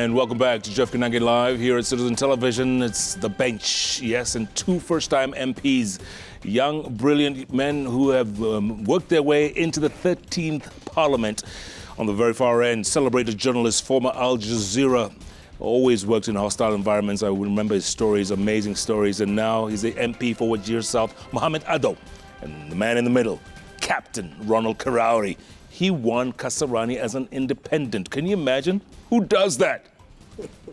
And welcome back to JKLive here at Citizen Television. It's the bench, yes, and two first-time MPs, young, brilliant men who have worked their way into the 13th Parliament. On the very far end, celebrated journalist, former Al Jazeera, always worked in hostile environments. I remember his stories, amazing stories, and now he's the MP for Wajir South, Mohammed Adow. And the man in the middle, Captain Ronald Karauri. He won Kasarani as an independent. Can you imagine? Who does that?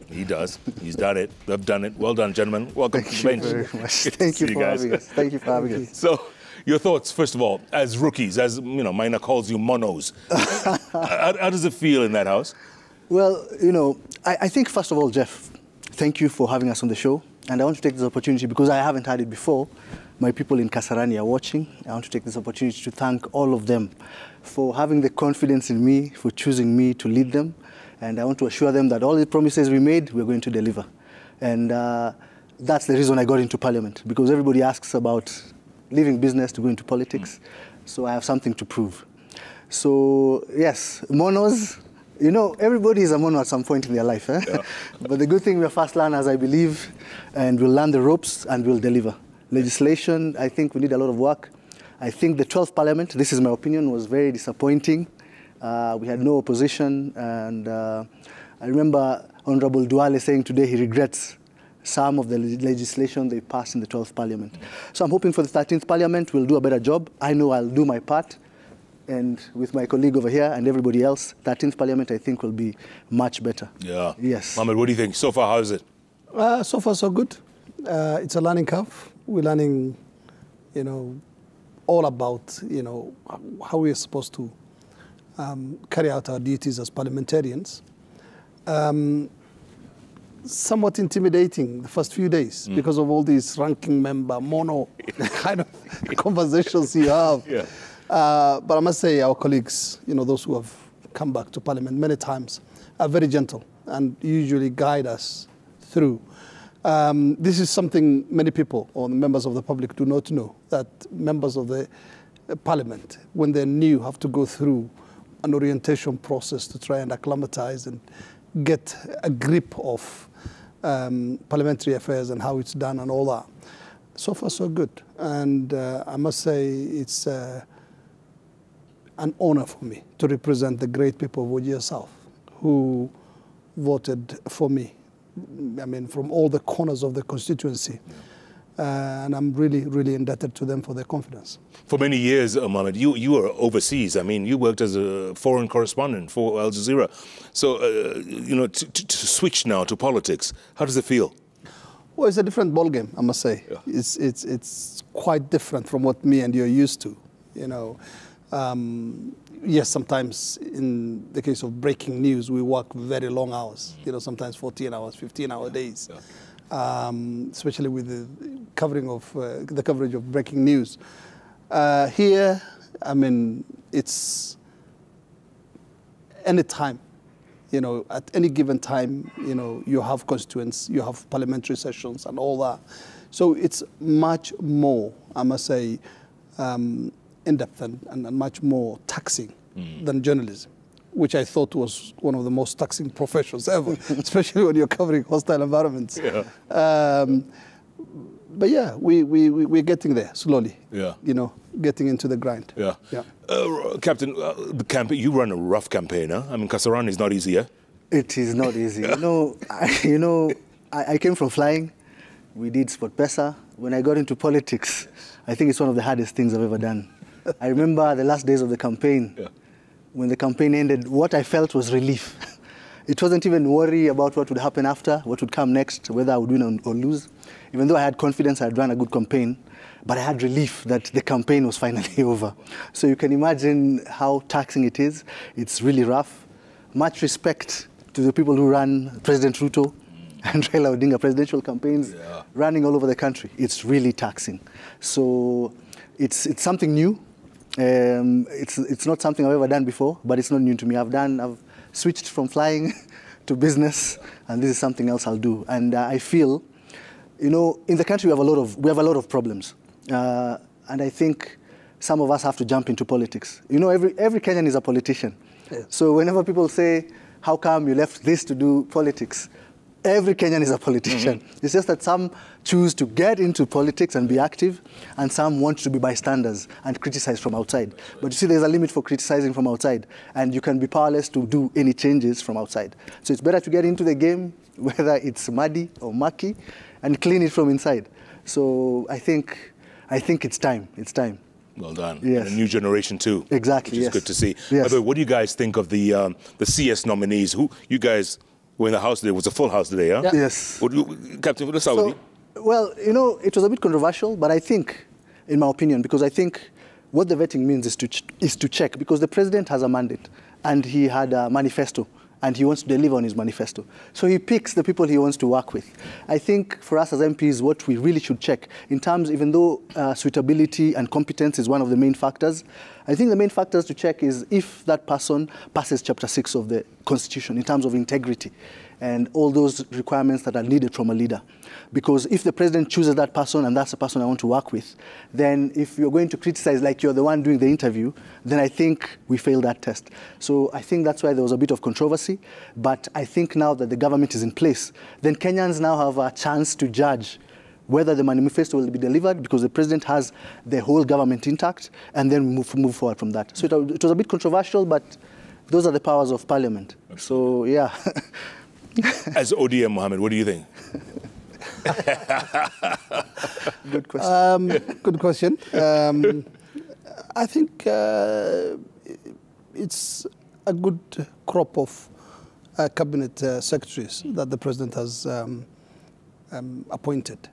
He does. He's done it. They've done it. Well done, gentlemen. Welcome to the bench. Thank you very much. Thank you for having us. Thank you for having us. So, your thoughts, first of all, as rookies, as, you know, Mina calls you monos. How does it feel in that house? Well, you know, I think, first of all, Jeff, thank you for having us on the show. And I want to take this opportunity, because I haven't had it before. My people in Kasarani are watching. I want to take this opportunity to thank all of them for having the confidence in me, for choosing me to lead them. And I want to assure them that all the promises we made, we're going to deliver. And that's the reason I got into Parliament, because everybody asks about leaving business to go into politics. So I have something to prove. So, yes, monos, you know, everybody is a mono at some point in their life. Eh? Yeah. But the good thing, we're fast learners, I believe, and we'll learn the ropes and we'll deliver. Legislation, I think we need a lot of work. I think the 12th Parliament, this is my opinion, was very disappointing. We had no opposition, and I remember Honorable Duale saying today he regrets some of the legislation they passed in the 12th Parliament. So I'm hoping for the 13th Parliament we'll do a better job. I know I'll do my part, and with my colleague over here and everybody else, 13th Parliament I think will be much better. Yeah. Yes. Mohammed, what do you think? So far, how is it? So far, so good. It's a learning curve. We're learning, you know, all about, you know, how we're supposed to carry out our duties as parliamentarians. Somewhat intimidating the first few days because of all these ranking member, mono kind of conversations you have. Yeah. But I must say our colleagues, you know, those who have come back to Parliament many times, are very gentle and usually guide us through. This is something many people or members of the public do not know, that members of the Parliament, when they're new, have to go through an orientation process to try and acclimatize and get a grip of parliamentary affairs and how it's done and all that. So far, so good. And I must say it's an honor for me to represent the great people of Wajir South who voted for me. I mean, from all the corners of the constituency. And I'm really, really indebted to them for their confidence. For many years, Mohammed, you were overseas. I mean, you worked as a foreign correspondent for Al Jazeera. So, you know, to switch now to politics, how does it feel? Well, it's a different ballgame, I must say. Yeah. It's quite different from what me and you're used to, you know. Yes, sometimes in the case of breaking news, we work very long hours, you know, sometimes 14 hours, 15-hour days, especially with the covering of the coverage of breaking news. Here, I mean, it's any time, you know, at any given time, you know, you have constituents, you have parliamentary sessions and all that. So it's much more, I must say, in-depth and much more taxing than journalism, which I thought was one of the most taxing professions ever, especially when you're covering hostile environments. Yeah. But yeah, we're getting there slowly. Yeah. You know, getting into the grind. Yeah. Yeah. Captain, the campaign, you run a rough campaign, huh? I mean, Kasarani is not easy, yeah? It is not easy. I came from flying. We did Sport Pesa. When I got into politics, I think it's one of the hardest things I've ever done. I remember the last days of the campaign. Yeah. When the campaign ended, what I felt was relief. It wasn't even worry about what would happen after, what would come next, whether I would win or lose. Even though I had confidence I'd run a good campaign, but I had relief that the campaign was finally over. So you can imagine how taxing it is. It's really rough. Much respect to the people who ran President Ruto and Raila Odinga presidential campaigns, running all over the country. It's really taxing. So it's something new. It's not something I've ever done before, but it's not new to me. I've switched from flying to business, and this is something else I'll do. And I feel, you know, in the country we have a lot of problems, and I think some of us have to jump into politics. You know, every Kenyan is a politician. Yeah. So whenever people say, how come you left this to do politics? Every Kenyan is a politician. It's just that some choose to get into politics and be active, and some want to be bystanders and criticize from outside. But you see, there's a limit for criticizing from outside, and you can be powerless to do any changes from outside. So it's better to get into the game, whether it's muddy or mucky, and clean it from inside. So I think it's time. It's time. Well done. Yes. And a new generation too. Exactly. Which is good to see. Yes. By the way, what do you guys think of the CS nominees? Who you guys were in the house today? It was a full house today, huh? Yeah. Yes. Captain, let's start with you. Well, you know, it was a bit controversial, but I think, in my opinion, because I think what the vetting means is to check, because the president has a mandate and he had a manifesto and he wants to deliver on his manifesto. So he picks the people he wants to work with. I think for us as MPs, what we really should check in terms, even though suitability and competence is one of the main factors, I think the main factors to check is if that person passes Chapter 6 of the Constitution in terms of integrity and all those requirements that are needed from a leader. Because if the president chooses that person and that's the person I want to work with, then if you're going to criticize like you're the one doing the interview, then I think we failed that test. So I think that's why there was a bit of controversy. But I think now that the government is in place, then Kenyans now have a chance to judge whether the manifesto will be delivered, because the president has the whole government intact, and then move forward from that. So it was a bit controversial, but those are the powers of parliament. So, yeah. As ODM, Mohammed, what do you think? Good question. Good question. I think it's a good crop of cabinet secretaries that the president has appointed.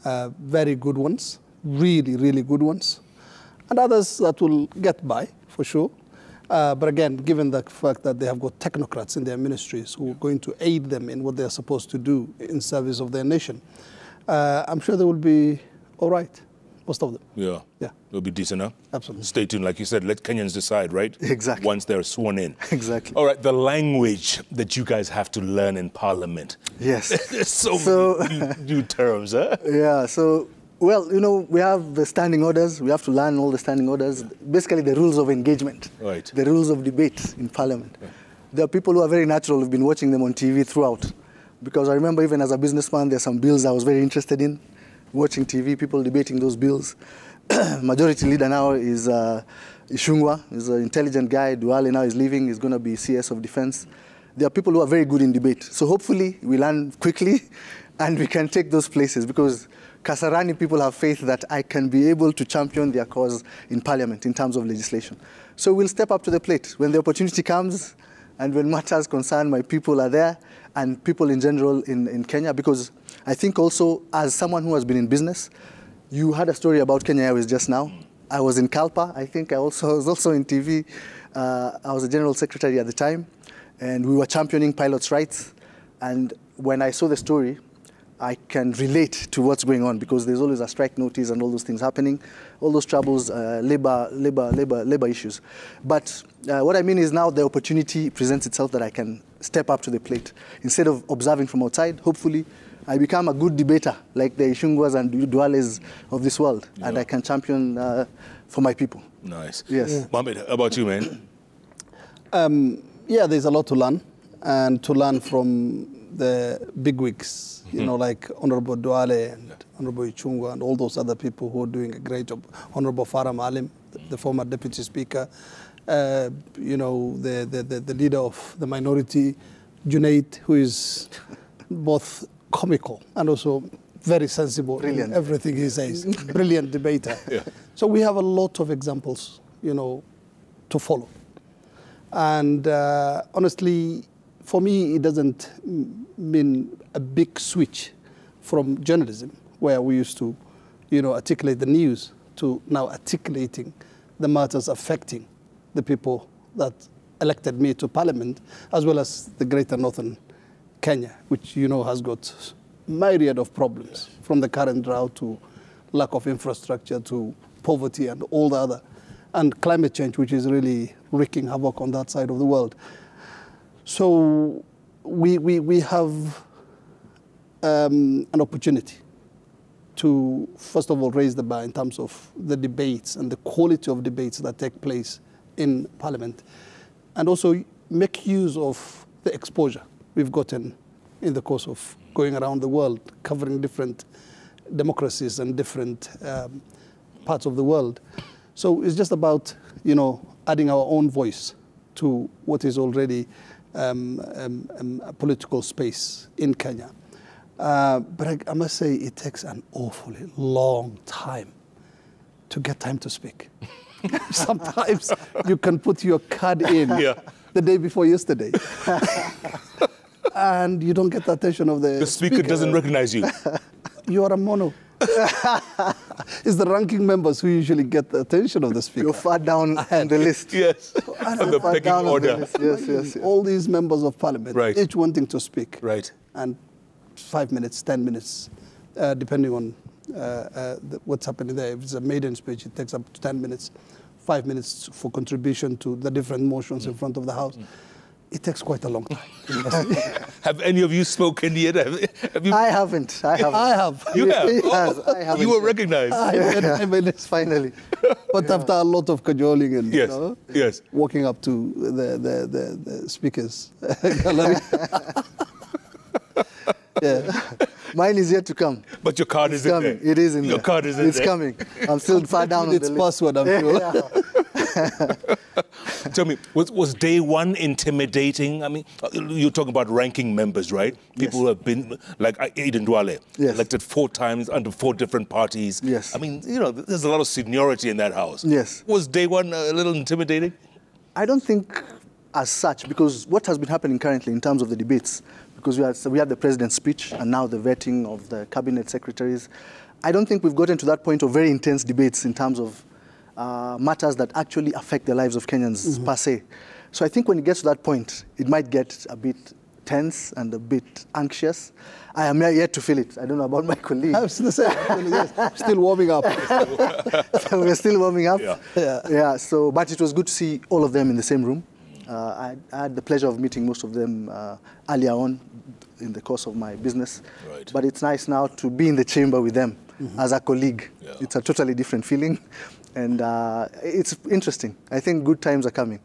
Very good ones, really, really good ones. And others that will get by, for sure. But again, given the fact that they have got technocrats in their ministries who are going to aid them in what they're supposed to do in service of their nation, I'm sure they will be all right, most of them. Yeah. They'll be decent, huh? Absolutely. Stay tuned. Like you said, let Kenyans decide, right? Exactly. Once they're sworn in. Exactly. All right, the language that you guys have to learn in Parliament. Yes. There's so many new terms, huh? Yeah, so, well, you know, we have the standing orders. We have to learn all the standing orders. Basically, the rules of engagement. Right. The rules of debate in Parliament. Yeah. There are people who are very natural who've been watching them on TV throughout. Because I remember even as a businessman, there's some bills I was very interested in. Watching TV, people debating those bills. Majority leader now is Ishungwa. He's an intelligent guy. Duale now is leaving. He's going to be CS of Defense. There are people who are very good in debate. So hopefully we learn quickly and we can take those places, because Kasarani people have faith that I can be able to champion their cause in Parliament in terms of legislation. So we'll step up to the plate when the opportunity comes and when matters concern my people are there and people in general in Kenya, because I think also as someone who has been in business, you had a story about Kenya Airways just now. I was in Kalpa. I think I was also in TV. I was a general secretary at the time, and we were championing pilots' rights. And when I saw the story, I can relate to what's going on, because there's always a strike notice and all those things happening, all those troubles, labor issues. But what I mean is now the opportunity presents itself that I can step up to the plate. Instead of observing from outside, hopefully I become a good debater, like the Ishungwas and Duales of this world, and I can champion for my people. Nice. Yes. Yeah. Mohammed, how about you, man? Yeah, there's a lot to learn, and to learn from the bigwigs, you know, like Honorable Duale and Honorable Ichungwa and all those other people who are doing a great job. Honorable Farah Maalim, the former Deputy Speaker, you know, the leader of the minority, Junaid, who is both comical and also very sensible in everything he says. Brilliant debater. Yeah. So we have a lot of examples, you know, to follow. And honestly, for me, it doesn't mean a big switch from journalism, where we used to, you know, articulate the news, to now articulating the matters affecting the people that elected me to Parliament, as well as the greater northern Kenya, which, you know, has got myriad of problems, from the current drought to lack of infrastructure to poverty and all the other, and climate change, which is really wreaking havoc on that side of the world. So we have an opportunity to, first of all, raise the bar in terms of the debates and the quality of debates that take place in Parliament, and also make use of the exposure we've gotten in the course of going around the world, covering different democracies and different parts of the world. So it's just about, you know, adding our own voice to what is already a political space in Kenya. But I must say it takes an awfully long time to get time to speak. Sometimes you can put your card in the day before yesterday. And you don't get the attention of the speaker doesn't recognize you. You are a mono. It's the ranking members who usually get the attention of the speaker. You're far down on the list. Yes, on the pecking order. Yes. All these members of parliament, each wanting to speak. Right. And 5 minutes, 10 minutes, depending on what's happening there. If it's a maiden speech, it takes up to 10 minutes, 5 minutes for contribution to the different motions in front of the House. It takes quite a long time. Have any of you spoken yet? Have you? I haven't. I have. You have? I haven't. You were recognized. I mean, Finally. But after a lot of cajoling and yes. you know, Yes. walking up to the speakers gallery. Mine is yet to come. But your card is coming. in there. It is in your there. Card is in it's there. coming. I'm still far down on It's the list. password, I'm sure. Tell me, was day one intimidating? I mean, you're talking about ranking members, right? People who have been, like Aiden Duale, elected 4 times under 4 different parties. Yes. I mean, you know, there's a lot of seniority in that house. Yes. Was day one a little intimidating? I don't think as such, because what has been happening currently in terms of the debates, because we have the president's speech and now the vetting of the cabinet secretaries, I don't think we've gotten to that point of very intense debates in terms of matters that actually affect the lives of Kenyans per se. So I think when it gets to that point, it might get a bit tense and a bit anxious. I am yet to feel it. I don't know about my colleagues. I was the same. Still warming up. So we're still warming up. Yeah. So, but it was good to see all of them in the same room. I had the pleasure of meeting most of them earlier on in the course of my business. Right. But it's nice now to be in the chamber with them as a colleague. Yeah. It's a totally different feeling. And it's interesting. I think good times are coming.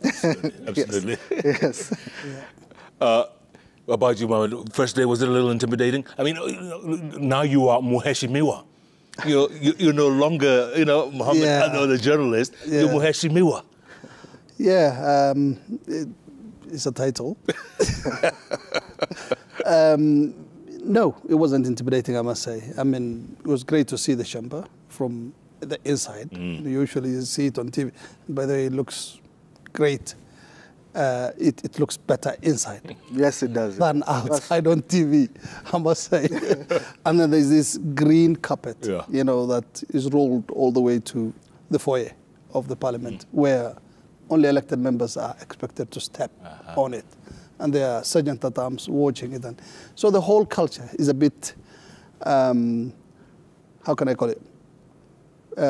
Absolutely. Yes. About you, Mohammed, first day, was it a little intimidating? I mean, now you are Muheshimiwa. You're no longer, Mohammed, the journalist. Yeah. You're Muheshimiwa. Yeah, it's a title. No, it wasn't intimidating, I must say. I mean, it was great to see the chamber from the inside. You usually see it on TV. By the way, it looks great. It looks better inside. Yes, it does. Than outside on TV, I must say. And then there's this green carpet, that is rolled all the way to the foyer of the parliament, where only elected members are expected to step on it. And there are sergeant at arms watching it. And so the whole culture is a bit, how can I call it?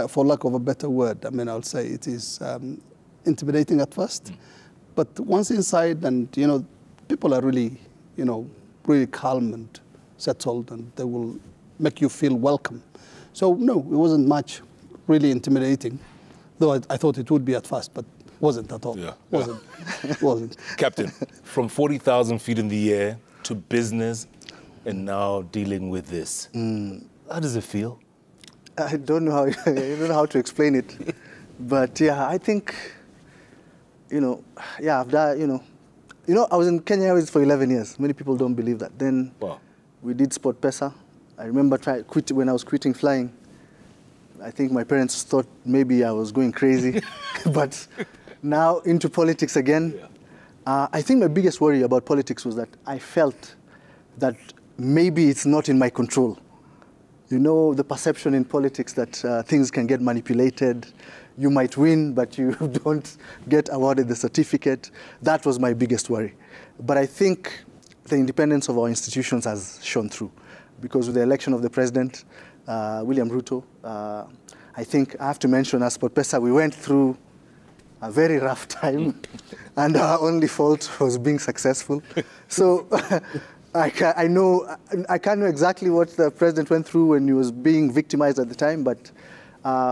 For lack of a better word, I mean, I'll say it is intimidating at first. But once inside, and, people are really, really calm and settled, and they will make you feel welcome. So, no, it wasn't much really intimidating, though I thought it would be at first, but wasn't at all. Wasn't. Captain, from 40,000 feet in the air to business and now dealing with this, how does it feel? I don't know how to explain it. But, yeah, I think, I've done, I was in Kenya Airways for 11 years. Many people don't believe that. Then we did Sport Pesa. I remember when I was quitting flying, I think my parents thought maybe I was going crazy. But now into politics again. I think my biggest worry about politics was that I felt that maybe it's not in my control. The perception in politics that things can get manipulated. You might win, but you don't get awarded the certificate. That was my biggest worry. But I think the independence of our institutions has shone through. Because with the election of the president, William Ruto, I think I have to mention as Sport Pesa, we went through a very rough time, and our only fault was being successful. So I can't know exactly what the president went through when he was being victimized at the time, but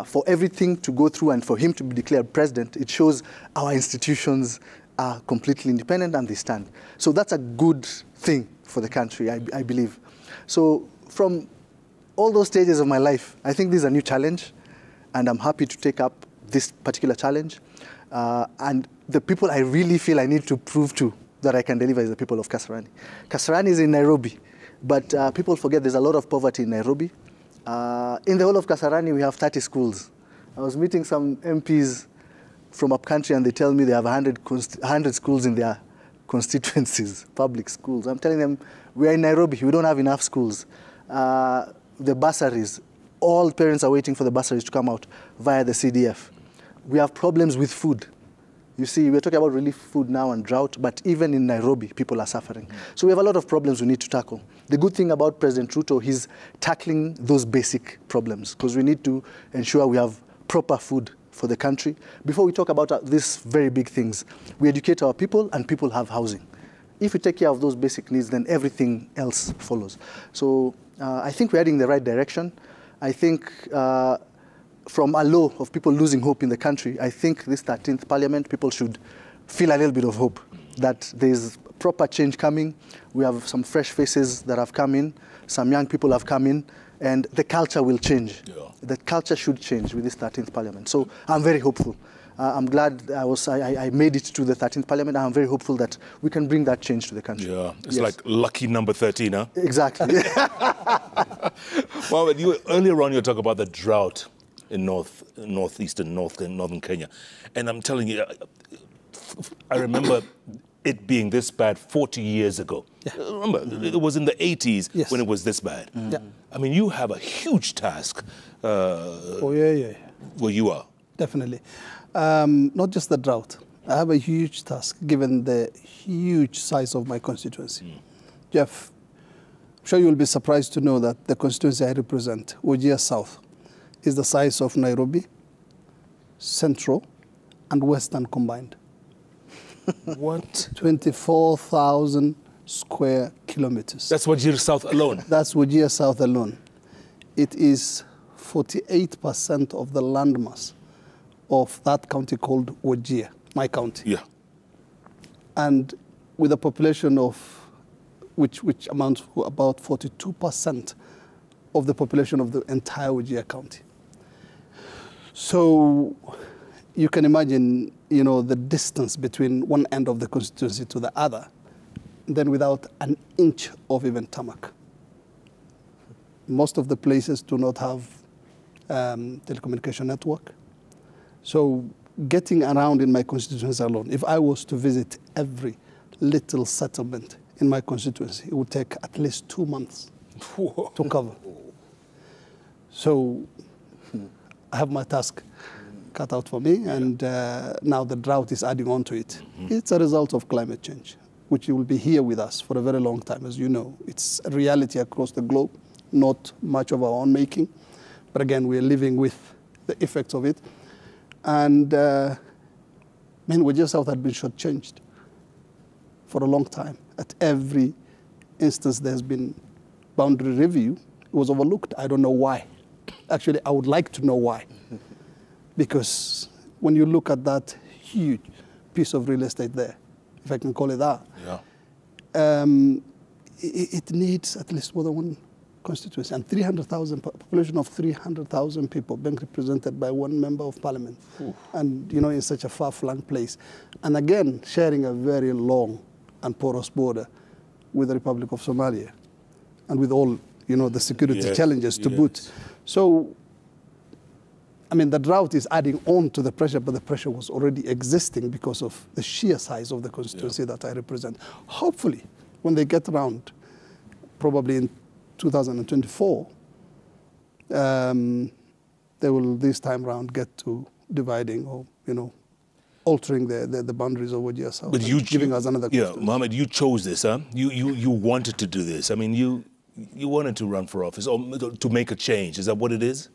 for everything to go through and for him to be declared president, it shows our institutions are completely independent and they stand. So that's a good thing for the country, I believe. So from all those stages of my life, I think this is a new challenge, and I'm happy to take up this particular challenge. And the people I really feel I need to prove to that I can deliver is the people of Kasarani. Kasarani is in Nairobi, but people forget there's a lot of poverty in Nairobi. In the whole of Kasarani, we have 30 schools. I was meeting some MPs from upcountry, and they tell me they have 100 schools in their constituencies, public schools. I'm telling them, we are in Nairobi, we don't have enough schools. The bursaries, all parents are waiting for the bursaries to come out via the CDF. We have problems with food. You see, we're talking about relief food now and drought, but even in Nairobi, people are suffering. So we have a lot of problems we need to tackle. The good thing about President Ruto, he's tackling those basic problems, because we need to ensure we have proper food for the country. Before we talk about these very big things, we educate our people and people have housing. If we take care of those basic needs, then everything else follows. So I think we're heading in the right direction. I think from a low of people losing hope in the country, I think this 13th Parliament, people should feel a little bit of hope that there's proper change coming. We have some fresh faces that have come in, some young people have come in, and the culture will change. Yeah. The culture should change with this 13th Parliament. So I'm very hopeful. I'm glad I made it to the 13th Parliament. I'm very hopeful that we can bring that change to the country. Yeah, it's like lucky number 13, huh? Exactly. Well, earlier on you talk about the drought in northern Kenya. And I'm telling you, I remember it being this bad 40 years ago. Yeah. Remember, it was in the 80s when it was this bad. Yeah. I mean, you have a huge task where you are. Definitely. Not just the drought. I have a huge task given the huge size of my constituency. Jeff, I'm sure you'll be surprised to know that the constituency I represent, Wajir South, is the size of Nairobi, Central, and Western combined. What? 24,000 square kilometers. That's Wajir South alone? That's Wajir South alone. It is 48% of the landmass of that county called Wajir, my county. Yeah. And with a population of, which amounts to about 42% of the population of the entire Wajir county. So you can imagine, the distance between one end of the constituency to the other, then without an inch of even tarmac. Most of the places do not have telecommunication network. So getting around in my constituency alone, if I was to visit every little settlement in my constituency, it would take at least 2 months to cover. So I have my task cut out for me, and now the drought is adding on to it. It's a result of climate change, which will be here with us for a very long time, as you know. It's a reality across the globe, not much of our own making. But again, we're living with the effects of it. And Wajir South had been shortchanged for a long time. At every instance, there's been boundary review. It was overlooked. I don't know why. Actually, I would like to know why. Because when you look at that huge piece of real estate there, if I can call it that, it needs at least more than one constituency. And 300,000, population of 300,000 people being represented by one member of parliament. Ooh. And, in such a far-flung place. And again, sharing a very long and porous border with the Republic of Somalia. And with all, the security challenges to boot. So, the drought is adding on to the pressure, but the pressure was already existing because of the sheer size of the constituency that I represent. Hopefully, when they get around, probably in 2024, they will this time round get to dividing or, altering the boundaries of Wajir South. But you giving us another constituency. Yeah, Mohammed, you chose this, huh? You wanted to do this. I mean, you wanted to run for office or to make a change. Is that what it is?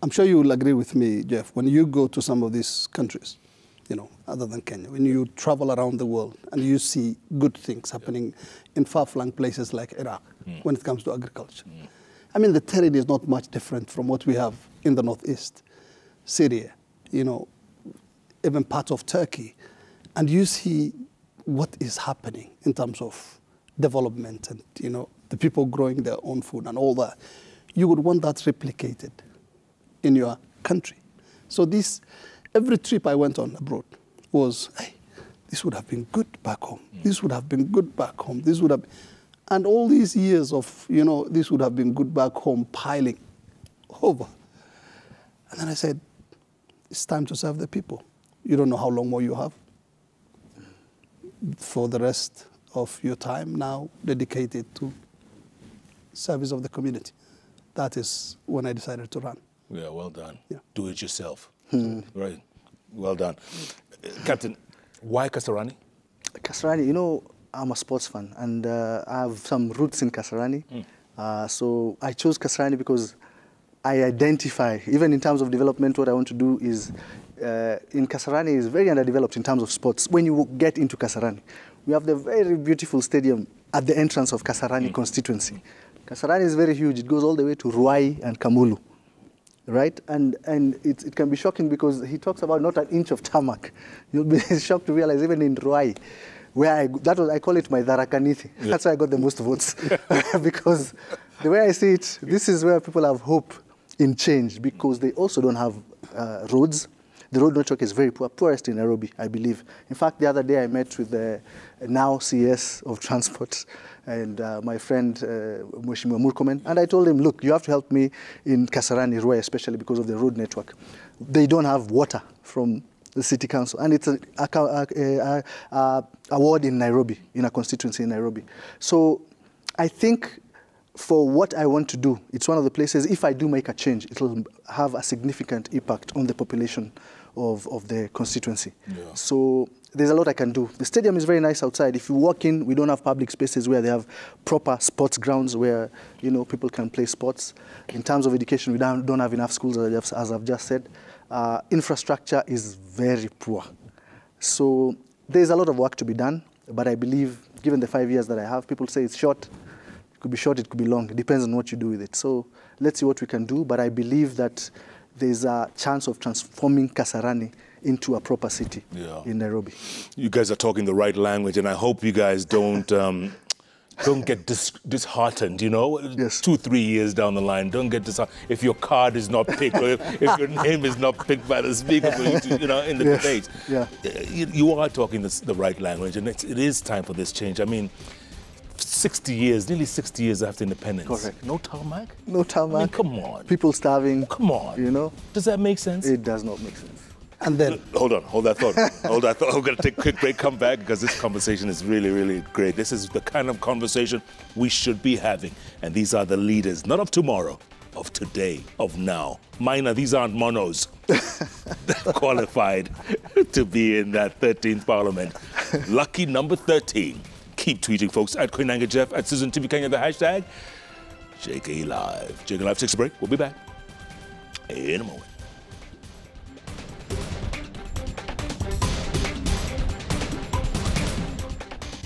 I'm sure you will agree with me, Jeff, when you go to some of these countries, other than Kenya, when you travel around the world and you see good things happening in far-flung places like Iraq when it comes to agriculture. The terrain is not much different from what we have in the northeast, Syria, even parts of Turkey. And you see what is happening in terms of development and, you know, the people growing their own food and all that, you would want that replicated in your country. So every trip I went on abroad was, hey, this would have been good back home. This would have been good back home. This would have, and all these years of, you know, this would have been good back home piling over. And then I said, it's time to serve the people. You don't know how long more you have. For the rest of your time now dedicated to service of the community. That is when I decided to run. Yeah, well done. Yeah. Do it yourself. Right. Well done. Captain, why Kasarani? Kasarani, you know, I'm a sports fan, and I have some roots in Kasarani. So I chose Kasarani because I identify, even in terms of development, what I want to do is, in Kasarani is very underdeveloped in terms of sports. When you get into Kasarani, we have the very beautiful stadium at the entrance of Kasarani constituency. Kasarani is very huge. It goes all the way to Ruai and Kamulu, right? And it can be shocking because he talks about not an inch of tarmac. You'll be shocked to realize even in Ruai, where I call it my Dharakanithi. Yeah. That's why I got the most votes. Because the way I see it, this is where people have hope in change, because they also don't have roads. The road network is very poor, poorest in Nairobi, I believe. In fact, the other day I met with the now CS of Transport and my friend, Mheshimiwa Murkomen, and I told him, look, you have to help me in Kasarani, Ruai, especially because of the road network. They don't have water from the city council, and it's a ward in Nairobi, in a constituency in Nairobi. So I think for what I want to do, it's one of the places, if I do make a change, it will have a significant impact on the population of the constituency. Yeah. So there's a lot I can do. The stadium is very nice outside. If you walk in, we don't have public spaces where they have proper sports grounds where, you know, people can play sports. In terms of education, we don't have enough schools, as I've just said. Infrastructure is very poor. So there's a lot of work to be done, but I believe, given the 5 years that I have, people say it's short. It could be short, it could be long. It depends on what you do with it. So let's see what we can do, but I believe that there's a chance of transforming Kasarani into a proper city in Nairobi. You guys are talking the right language, and I hope you guys don't get disheartened, you know? Yes. 2-3 years down the line, don't get disheartened if your card is not picked or if your name is not picked by the speaker for you to, you know, in the debate. Yeah. You are talking the right language, and it is time for this change. I mean, 60 years, nearly 60 years after independence. Correct. No tarmac? No tarmac. I mean, come on. People starving. Come on. You know? Does that make sense? It does not make sense. And then... Hold on, hold that thought. Hold that thought. We're going to take a quick break, come back, because this conversation is really, really great. This is the kind of conversation we should be having. And these are the leaders, not of tomorrow, of today, of now. Minor, these aren't monos. Qualified to be in that 13th parliament. Lucky number 13. Keep tweeting, folks, at Koinange Jeff, at Susan Tibi Kenya, the hashtag JKLive. JKLive takes a break. We'll be back in a moment.